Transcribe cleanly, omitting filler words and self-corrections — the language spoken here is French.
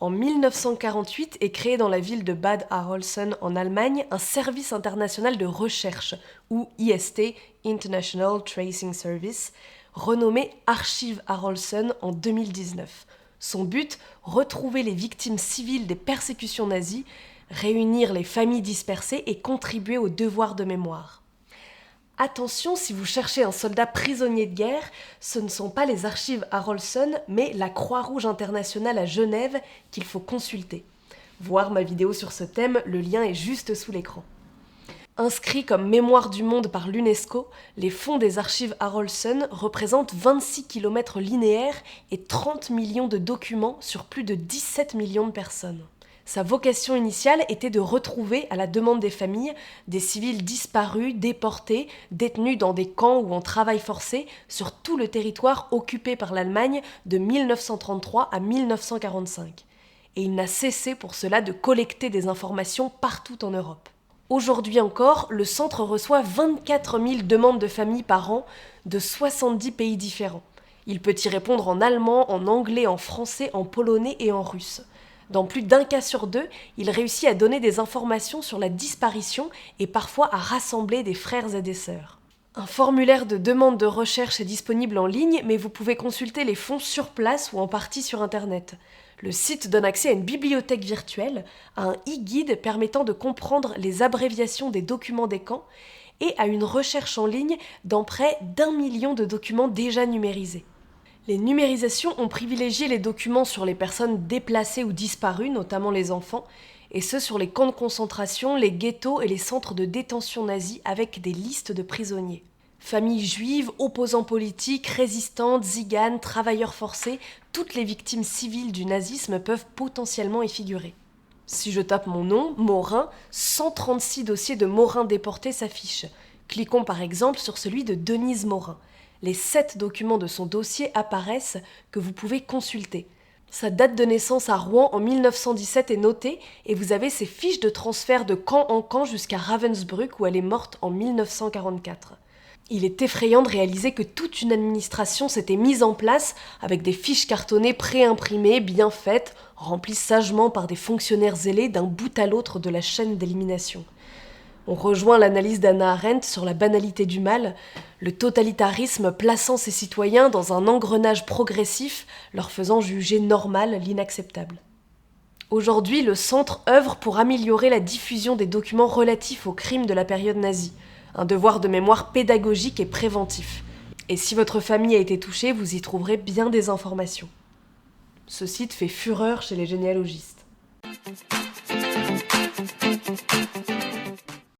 En 1948 est créé dans la ville de Bad Arolsen en Allemagne un service international de recherche, ou IST, International Tracing Service, renommé Archive Arolsen en 2019. Son but, retrouver les victimes civiles des persécutions nazies, réunir les familles dispersées et contribuer au devoir de mémoire. Attention, si vous cherchez un soldat prisonnier de guerre, ce ne sont pas les archives Arolsen, mais la Croix-Rouge internationale à Genève qu'il faut consulter. Voir ma vidéo sur ce thème, le lien est juste sous l'écran. Inscrits comme mémoire du monde par l'UNESCO, les fonds des archives Arolsen représentent 26 km linéaires et 30 millions de documents sur plus de 17 millions de personnes. Sa vocation initiale était de retrouver, à la demande des familles, des civils disparus, déportés, détenus dans des camps ou en travail forcé sur tout le territoire occupé par l'Allemagne de 1933 à 1945. Et il n'a cessé pour cela de collecter des informations partout en Europe. Aujourd'hui encore, le centre reçoit 24 000 demandes de familles par an de 70 pays différents. Il peut y répondre en allemand, en anglais, en français, en polonais et en russe. Dans plus d'un cas sur deux, il réussit à donner des informations sur la disparition et parfois à rassembler des frères et des sœurs. Un formulaire de demande de recherche est disponible en ligne, mais vous pouvez consulter les fonds sur place ou en partie sur Internet. Le site donne accès à une bibliothèque virtuelle, à un e-guide permettant de comprendre les abréviations des documents des camps et à une recherche en ligne dans près d'1 million de documents déjà numérisés. Les numérisations ont privilégié les documents sur les personnes déplacées ou disparues, notamment les enfants, et ceux sur les camps de concentration, les ghettos et les centres de détention nazis avec des listes de prisonniers. Familles juives, opposants politiques, résistantes, tziganes, travailleurs forcés, toutes les victimes civiles du nazisme peuvent potentiellement y figurer. Si je tape mon nom, Morin, 136 dossiers de Morin déportés s'affichent. Cliquons par exemple sur celui de Denise Morin. Les 7 documents de son dossier apparaissent que vous pouvez consulter. Sa date de naissance à Rouen en 1917 est notée et vous avez ses fiches de transfert de camp en camp jusqu'à Ravensbrück où elle est morte en 1944. Il est effrayant de réaliser que toute une administration s'était mise en place avec des fiches cartonnées préimprimées, bien faites, remplies sagement par des fonctionnaires zélés d'un bout à l'autre de la chaîne d'élimination. On rejoint l'analyse d'Hannah Arendt sur la banalité du mal, le totalitarisme plaçant ses citoyens dans un engrenage progressif, leur faisant juger normal l'inacceptable. Aujourd'hui, le centre œuvre pour améliorer la diffusion des documents relatifs aux crimes de la période nazie, un devoir de mémoire pédagogique et préventif. Et si votre famille a été touchée, vous y trouverez bien des informations. Ce site fait fureur chez les généalogistes.